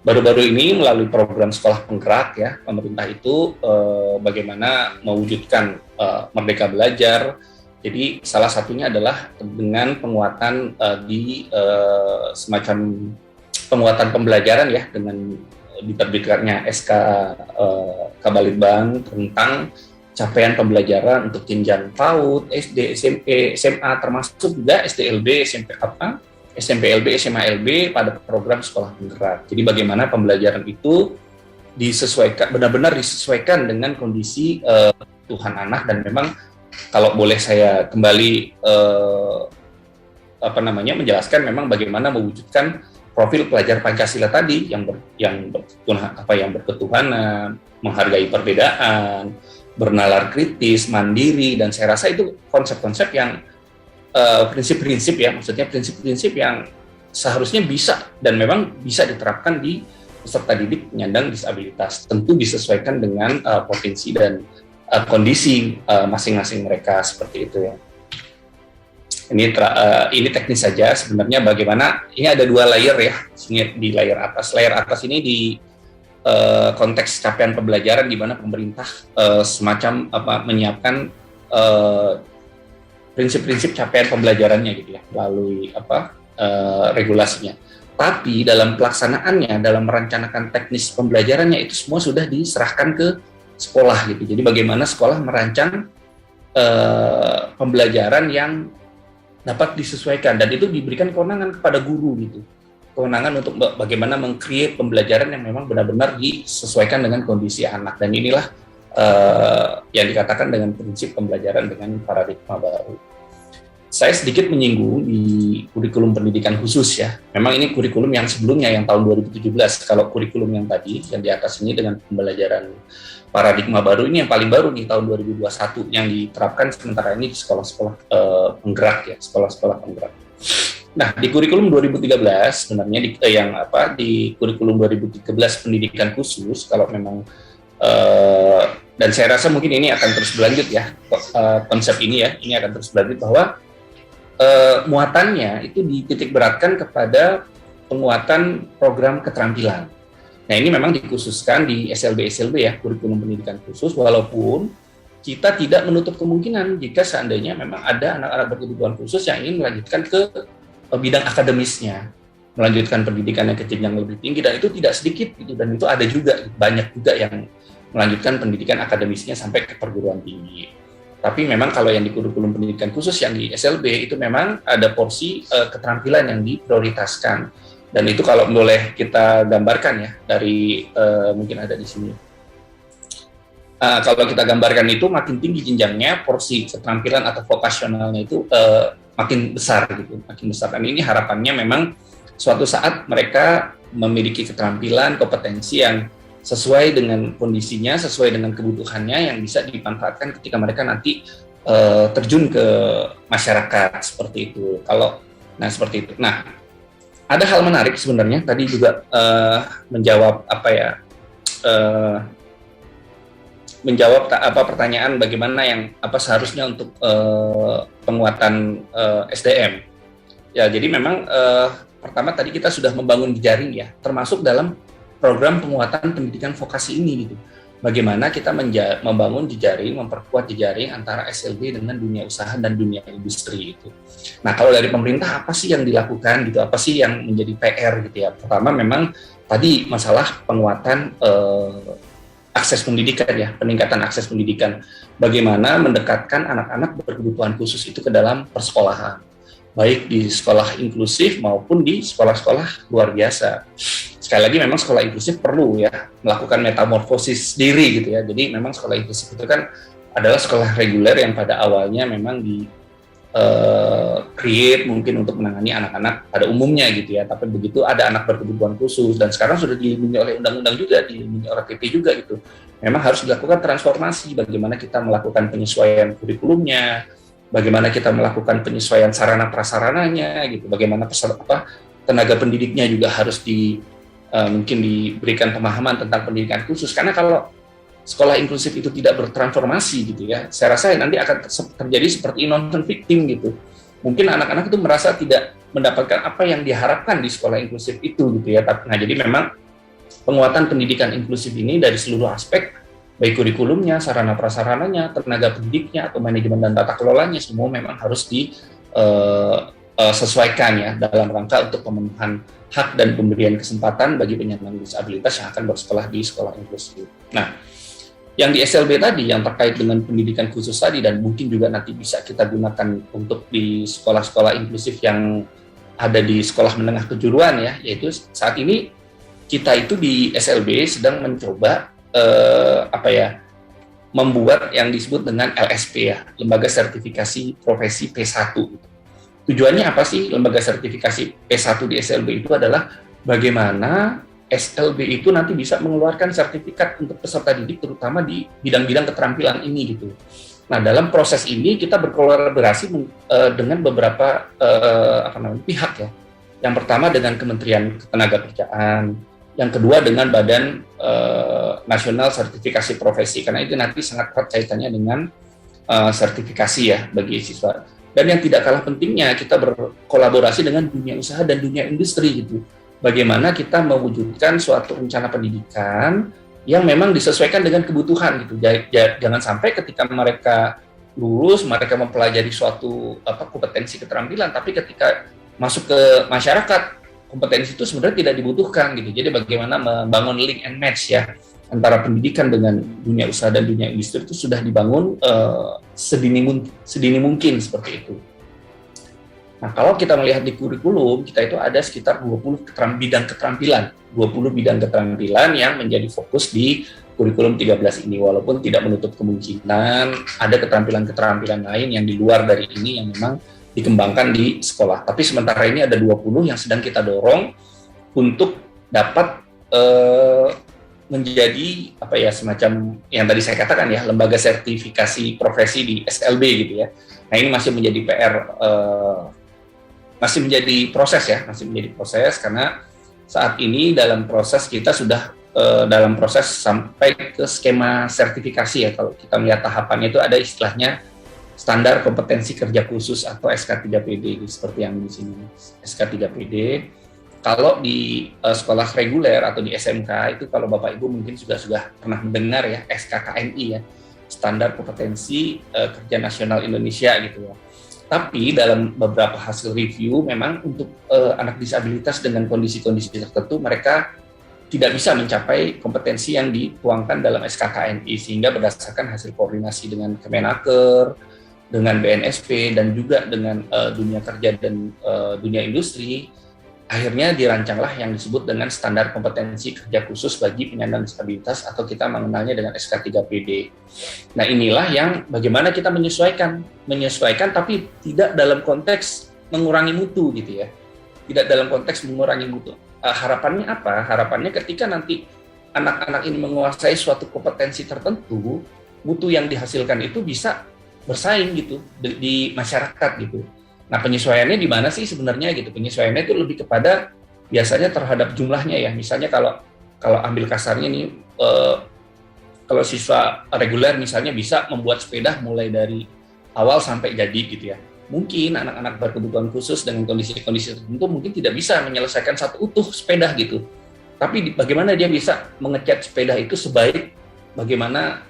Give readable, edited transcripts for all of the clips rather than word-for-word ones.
baru-baru ini melalui program sekolah penggerak ya, pemerintah itu bagaimana mewujudkan Merdeka Belajar. Jadi salah satunya adalah dengan penguatan di semacam penguatan pembelajaran ya, dengan diterbitkannya SK Kabalitbang tentang capaian pembelajaran untuk jenjang PAUD, SD, SMP, SMA, termasuk juga SDLB, SMPLB, SMALB pada program sekolah penggerak. Jadi bagaimana pembelajaran itu disesuaikan, benar-benar disesuaikan dengan kondisi kebutuhan anak, dan memang kalau boleh saya kembali menjelaskan memang bagaimana mewujudkan profil pelajar Pancasila tadi yang berketuhanan, menghargai perbedaan, bernalar kritis, mandiri, dan saya rasa itu konsep-konsep yang prinsip-prinsip ya, maksudnya prinsip-prinsip yang seharusnya bisa dan memang bisa diterapkan di peserta didik penyandang disabilitas. Tentu disesuaikan dengan potensi dan kondisi masing-masing mereka, seperti itu ya. Ini teknis saja sebenarnya, bagaimana ini ada 2 layer ya. Di layer atas ini di konteks capaian pembelajaran, di mana pemerintah semacam menyiapkan prinsip-prinsip capaian pembelajarannya gitu ya, melalui regulasinya. Tapi dalam pelaksanaannya, dalam merencanakan teknis pembelajarannya, itu semua sudah diserahkan ke sekolah gitu. Jadi bagaimana sekolah merancang pembelajaran yang dapat disesuaikan, dan itu diberikan kewenangan kepada guru gitu. Kewenangan untuk bagaimana meng-create pembelajaran yang memang benar-benar disesuaikan dengan kondisi anak, dan inilah yang dikatakan dengan prinsip pembelajaran dengan paradigma baru. Saya sedikit menyinggung di kurikulum pendidikan khusus ya. Memang ini kurikulum yang sebelumnya, yang tahun 2017. Kalau kurikulum yang tadi, yang di atas ini dengan pembelajaran paradigma baru, ini yang paling baru di tahun 2021, yang diterapkan sementara ini di sekolah-sekolah penggerak ya, sekolah-sekolah penggerak. Nah, di kurikulum 2013 sebenarnya di kurikulum 2013 pendidikan khusus, kalau memang dan saya rasa mungkin ini akan terus berlanjut ya, konsep ini ya, ini akan terus berlanjut, bahwa muatannya itu dititik beratkan kepada penguatan program keterampilan. Nah, ini memang dikhususkan di SLB ya, kurikulum pendidikan khusus, walaupun kita tidak menutup kemungkinan jika seandainya memang ada anak-anak berkebutuhan khusus yang ingin melanjutkan ke bidang akademisnya, melanjutkan pendidikannya ke jenjang lebih tinggi, dan itu tidak sedikit gitu, dan itu ada juga, banyak juga yang melanjutkan pendidikan akademisnya sampai ke perguruan tinggi. Tapi memang kalau yang di kurikulum pendidikan khusus yang di SLB itu memang ada porsi keterampilan yang diprioritaskan, dan itu kalau boleh kita gambarkan ya dari mungkin ada di sini. Kalau kita gambarkan itu makin tinggi jenjangnya, porsi keterampilan atau vokasionalnya itu makin besar gitu, makin besar. Dan ini harapannya memang suatu saat mereka memiliki keterampilan, kompetensi yang sesuai dengan kondisinya, sesuai dengan kebutuhannya, yang bisa dimanfaatkan ketika mereka nanti terjun ke masyarakat, seperti itu. Seperti itu. Nah, ada hal menarik sebenarnya tadi juga menjawab pertanyaan bagaimana yang seharusnya untuk penguatan SDM. Ya, jadi memang pertama tadi kita sudah membangun jejaring ya, termasuk dalam program penguatan pendidikan vokasi ini gitu. Bagaimana kita membangun jejaring, memperkuat jejaring antara SLB dengan dunia usaha dan dunia industri itu. Nah, kalau dari pemerintah apa sih yang dilakukan gitu? Apa sih yang menjadi PR gitu ya? Pertama memang tadi masalah penguatan akses pendidikan ya, peningkatan akses pendidikan. Bagaimana mendekatkan anak-anak berkebutuhan khusus itu ke dalam persekolahan, baik di sekolah inklusif maupun di sekolah-sekolah luar biasa. Sekali lagi memang sekolah inklusif perlu ya melakukan metamorfosis diri gitu ya. Jadi memang sekolah inklusif itu kan adalah sekolah reguler yang pada awalnya memang create mungkin untuk menangani anak-anak pada umumnya gitu ya. Tapi begitu ada anak berkebutuhan khusus, dan sekarang sudah dilindungi oleh undang-undang juga, dilindungi oleh PP juga gitu. Memang harus dilakukan transformasi, bagaimana kita melakukan penyesuaian kurikulumnya, bagaimana kita melakukan penyesuaian sarana prasarananya gitu, bagaimana tenaga pendidiknya juga harus mungkin diberikan pemahaman tentang pendidikan khusus, karena kalau sekolah inklusif itu tidak bertransformasi gitu ya, saya rasa nanti akan terjadi seperti nonton victim gitu. Mungkin anak-anak itu merasa tidak mendapatkan apa yang diharapkan di sekolah inklusif itu gitu ya. Nah, jadi memang penguatan pendidikan inklusif ini dari seluruh aspek, baik kurikulumnya, sarana prasarananya, tenaga pendidiknya, atau manajemen dan tata kelolanya, semua memang harus disesuaikan ya dalam rangka untuk pemenuhan hak dan pemberian kesempatan bagi penyandang disabilitas yang akan bersekolah di sekolah inklusif. Nah, yang di SLB tadi, yang terkait dengan pendidikan khusus tadi, dan mungkin juga nanti bisa kita gunakan untuk di sekolah-sekolah inklusif yang ada di sekolah menengah kejuruan ya, yaitu saat ini kita itu di SLB sedang mencoba membuat yang disebut dengan LSP ya, Lembaga Sertifikasi Profesi P1. Tujuannya apa sih lembaga sertifikasi P1 di SLB itu adalah bagaimana SLB itu nanti bisa mengeluarkan sertifikat untuk peserta didik terutama di bidang-bidang keterampilan ini gitu. Nah, dalam proses ini kita berkolaborasi dengan beberapa pihak ya. Yang pertama dengan Kementerian Ketenagakerjaan, yang kedua dengan Badan Nasional Sertifikasi Profesi, karena itu nanti sangat erat kaitannya dengan sertifikasi ya bagi siswa. Dan yang tidak kalah pentingnya, kita berkolaborasi dengan dunia usaha dan dunia industri gitu. Bagaimana kita mewujudkan suatu rencana pendidikan yang memang disesuaikan dengan kebutuhan gitu. Jangan sampai ketika mereka lulus, mereka mempelajari suatu kompetensi keterampilan, tapi ketika masuk ke masyarakat, kompetensi itu sebenarnya tidak dibutuhkan gitu. Jadi bagaimana membangun link and match ya antara pendidikan dengan dunia usaha dan dunia industri itu sudah dibangun sedini mungkin seperti itu. Nah, kalau kita melihat di kurikulum, kita itu ada sekitar 20 bidang keterampilan yang menjadi fokus di kurikulum 13 ini, walaupun tidak menutup kemungkinan ada keterampilan-keterampilan lain yang di luar dari ini yang memang dikembangkan di sekolah. Tapi sementara ini ada 20 yang sedang kita dorong untuk dapat menjadi semacam yang tadi saya katakan ya, lembaga sertifikasi profesi di SLB gitu ya. Nah, ini masih menjadi PR, masih menjadi proses karena saat ini dalam proses kita sudah dalam proses sampai ke skema sertifikasi ya. Kalau kita melihat tahapannya itu ada istilahnya standar kompetensi kerja khusus atau SK3PD seperti yang di sini SK3PD. Kalau di sekolah reguler atau di SMK itu, kalau Bapak Ibu mungkin sudah pernah mendengar ya, SKKNI ya, standar kompetensi kerja nasional Indonesia gitu ya. Tapi dalam beberapa hasil review memang untuk anak disabilitas dengan kondisi-kondisi tertentu mereka tidak bisa mencapai kompetensi yang dituangkan dalam SKKNI, sehingga berdasarkan hasil koordinasi dengan Kemenaker, dengan BNSP dan juga dengan dunia kerja dan dunia industri, akhirnya dirancanglah yang disebut dengan standar kompetensi kerja khusus bagi penyandang disabilitas atau kita mengenalnya dengan SK3PD. Nah, inilah yang bagaimana kita menyesuaikan tapi tidak dalam konteks mengurangi mutu gitu ya. Tidak dalam konteks mengurangi mutu. Harapannya apa? Harapannya ketika nanti anak-anak ini menguasai suatu kompetensi tertentu, mutu yang dihasilkan itu bisa bersaing gitu di masyarakat gitu. Nah, penyesuaiannya di mana sih sebenarnya gitu? Penyesuaiannya itu lebih kepada biasanya terhadap jumlahnya ya. Misalnya kalau ambil kasarnya nih, kalau siswa reguler misalnya bisa membuat sepeda mulai dari awal sampai jadi gitu ya. Mungkin anak-anak berkebutuhan khusus dengan kondisi-kondisi tertentu mungkin tidak bisa menyelesaikan satu utuh sepeda gitu. Tapi bagaimana dia bisa mengecat sepeda itu sebaik bagaimana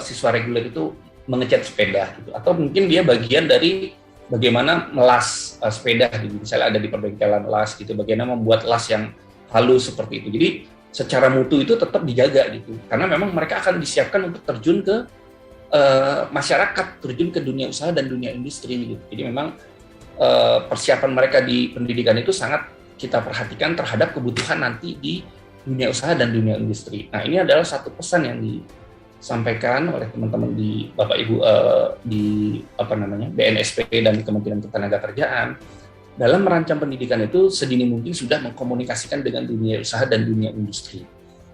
siswa reguler itu mengecat sepeda gitu. Atau mungkin dia bagian dari bagaimana melas sepeda gitu, misalnya ada di perbengkelan las gitu, bagaimana membuat las yang halus seperti itu. Jadi secara mutu itu tetap dijaga gitu, karena memang mereka akan disiapkan untuk terjun ke masyarakat, terjun ke dunia usaha dan dunia industri gitu. Jadi memang persiapan mereka di pendidikan itu sangat kita perhatikan terhadap kebutuhan nanti di dunia usaha dan dunia industri. Nah, ini adalah satu pesan yang disampaikan oleh teman-teman di Bapak Ibu di BNSP dan Kementerian Ketenagakerjaan dalam merancang pendidikan itu sedini mungkin sudah mengkomunikasikan dengan dunia usaha dan dunia industri.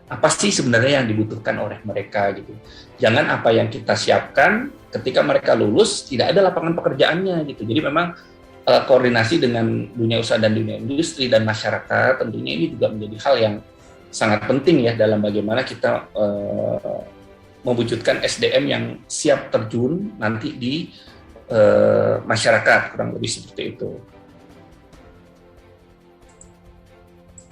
Apa sih sebenarnya yang dibutuhkan oleh mereka gitu. Jangan apa yang kita siapkan ketika mereka lulus tidak ada lapangan pekerjaannya gitu. Jadi memang koordinasi dengan dunia usaha dan dunia industri dan masyarakat tentunya ini juga menjadi hal yang sangat penting ya dalam bagaimana kita mewujudkan SDM yang siap terjun nanti di masyarakat, kurang lebih seperti itu.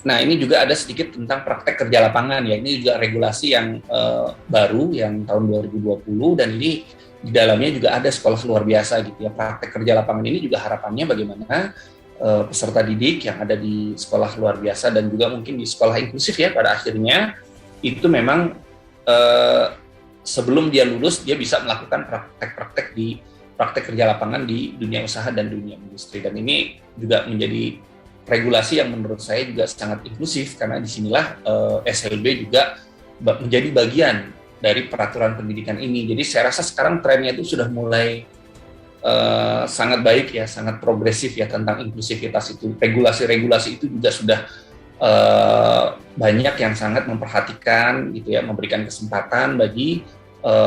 Nah, ini juga ada sedikit tentang praktek kerja lapangan ya. Ini juga regulasi yang baru yang tahun 2020, dan ini di dalamnya juga ada sekolah luar biasa gitu ya. Praktek kerja lapangan ini juga harapannya bagaimana peserta didik yang ada di sekolah luar biasa dan juga mungkin di sekolah inklusif ya, pada akhirnya itu memang sebelum dia lulus dia bisa melakukan praktek kerja lapangan di dunia usaha dan dunia industri. Dan ini juga menjadi regulasi yang menurut saya juga sangat inklusif, karena disinilah SLB juga menjadi bagian dari peraturan pendidikan ini. Jadi saya rasa sekarang trennya itu sudah mulai sangat baik ya, sangat progresif ya tentang inklusivitas itu. Regulasi-regulasi itu juga sudah banyak yang sangat memperhatikan gitu ya, memberikan kesempatan bagi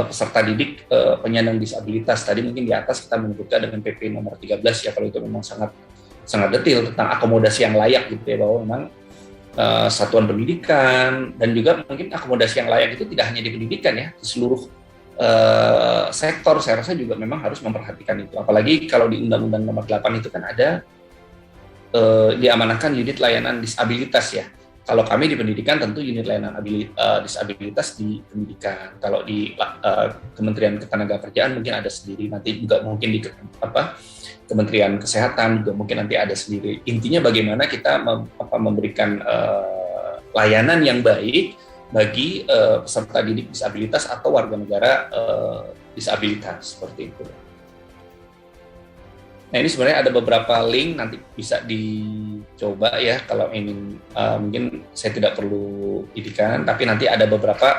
peserta didik penyandang disabilitas. Tadi mungkin di atas kita menyebutkan dengan PP nomor 13 ya, kalau itu memang sangat detail tentang akomodasi yang layak gitu ya, bahwa memang satuan pendidikan dan juga mungkin akomodasi yang layak itu tidak hanya di pendidikan ya, di seluruh sektor saya rasa juga memang harus memperhatikan itu. Apalagi kalau di Undang-Undang Nomor 8 itu kan ada diamanahkan unit layanan disabilitas ya. Kalau kami di pendidikan tentu unit layanan disabilitas di pendidikan. Kalau di Kementerian Ketenagakerjaan mungkin ada sendiri, nanti juga mungkin di Kementerian Kesehatan juga mungkin nanti ada sendiri. Intinya bagaimana kita memberikan layanan yang baik bagi peserta didik disabilitas atau warga negara disabilitas, seperti itu. Nah, ini sebenarnya ada beberapa link, nanti bisa dicoba ya kalau ingin, mungkin saya tidak perlu idikan, tapi nanti ada beberapa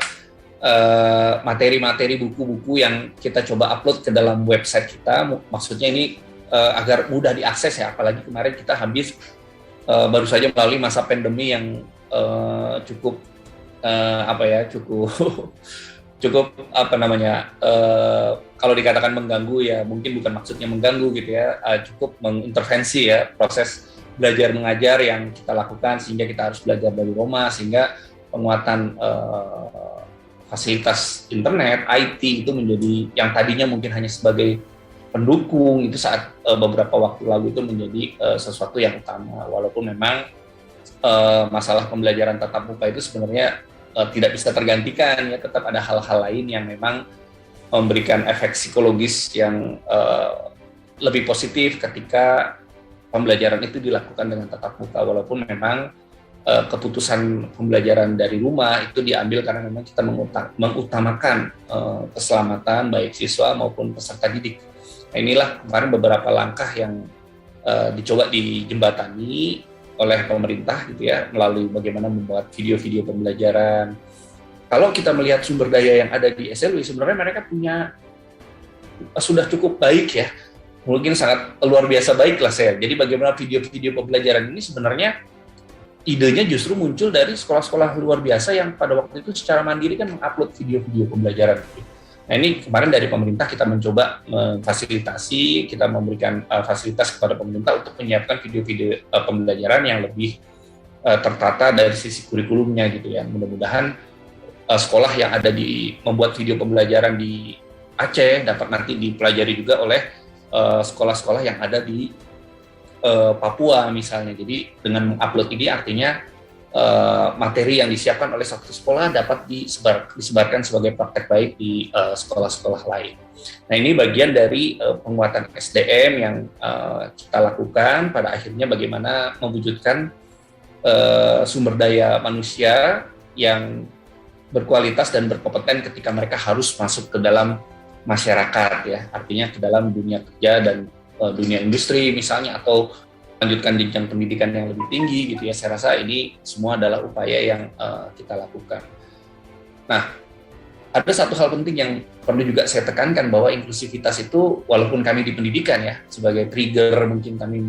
materi-materi buku-buku yang kita coba upload ke dalam website kita. Maksudnya ini agar mudah diakses ya, apalagi kemarin kita habis baru saja melalui masa pandemi yang cukup kalau dikatakan mengganggu ya mungkin bukan maksudnya mengganggu gitu ya, cukup mengintervensi ya proses belajar mengajar yang kita lakukan, sehingga kita harus belajar dari rumah, sehingga penguatan fasilitas internet, IT itu menjadi yang tadinya mungkin hanya sebagai pendukung, itu saat beberapa waktu lalu itu menjadi sesuatu yang utama. Walaupun memang masalah pembelajaran tatap muka itu sebenarnya tidak bisa tergantikan ya, tetap ada hal-hal lain yang memang memberikan efek psikologis yang lebih positif ketika pembelajaran itu dilakukan dengan tatap muka. Walaupun memang keputusan pembelajaran dari rumah itu diambil karena memang kita mengutamakan keselamatan baik siswa maupun peserta didik. Nah, inilah kemarin beberapa langkah yang dicoba dijembatani oleh pemerintah gitu ya, melalui bagaimana membuat video-video pembelajaran. Kalau kita melihat sumber daya yang ada di SLW, sebenarnya mereka sudah cukup baik ya, mungkin sangat luar biasa baik lah saya. Jadi bagaimana video-video pembelajaran ini sebenarnya idenya justru muncul dari sekolah-sekolah luar biasa yang pada waktu itu secara mandiri kan mengupload video-video pembelajaran. Nah, ini kemarin dari pemerintah kita mencoba memfasilitasi, kita memberikan fasilitas kepada pemerintah untuk menyiapkan video-video pembelajaran yang lebih tertata dari sisi kurikulumnya gitu ya. Mudah-mudahan sekolah yang ada membuat video pembelajaran di Aceh dapat nanti dipelajari juga oleh sekolah-sekolah yang ada di Papua misalnya. Jadi dengan mengupload ini artinya materi yang disiapkan oleh satu sekolah dapat disebarkan sebagai praktek baik di sekolah-sekolah lain. Nah, ini bagian dari penguatan SDM yang kita lakukan, pada akhirnya bagaimana mewujudkan sumber daya manusia yang berkualitas dan berkompeten ketika mereka harus masuk ke dalam masyarakat ya, artinya ke dalam dunia kerja dan dunia industri misalnya, atau lanjutkan jenjang pendidikan yang lebih tinggi gitu ya. Saya rasa ini semua adalah upaya yang kita lakukan. Nah, ada satu hal penting yang perlu juga saya tekankan, bahwa inklusivitas itu walaupun kami di pendidikan ya, sebagai trigger mungkin kami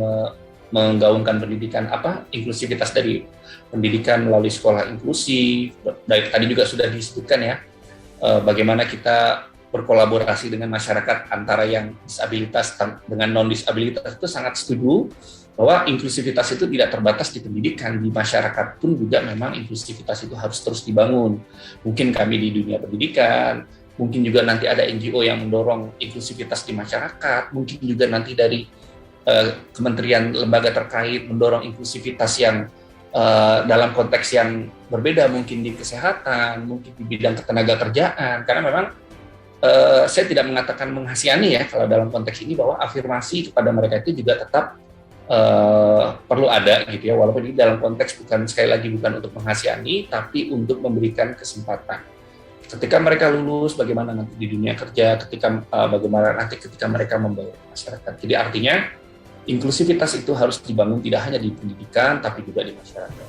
menggaungkan pendidikan inklusivitas dari pendidikan melalui sekolah inklusif. Tadi juga sudah disebutkan ya, bagaimana kita berkolaborasi dengan masyarakat antara yang disabilitas dengan non-disabilitas, itu sangat setuju bahwa inklusivitas itu tidak terbatas di pendidikan, di masyarakat pun juga memang inklusivitas itu harus terus dibangun. Mungkin kami di dunia pendidikan, mungkin juga nanti ada NGO yang mendorong inklusivitas di masyarakat, mungkin juga nanti dari kementerian lembaga terkait mendorong inklusivitas yang dalam konteks yang berbeda, mungkin di kesehatan, mungkin di bidang ketenaga kerjaan, karena memang saya tidak mengatakan menghasihani ya kalau dalam konteks ini, bahwa afirmasi kepada mereka itu juga tetap perlu ada gitu ya, walaupun ini dalam konteks bukan, sekali lagi bukan untuk menghasihani, tapi untuk memberikan kesempatan. Ketika mereka lulus, bagaimana nanti di dunia kerja, ketika bagaimana nanti ketika mereka membawa masyarakat. Jadi artinya inklusivitas itu harus dibangun tidak hanya di pendidikan, tapi juga di masyarakat.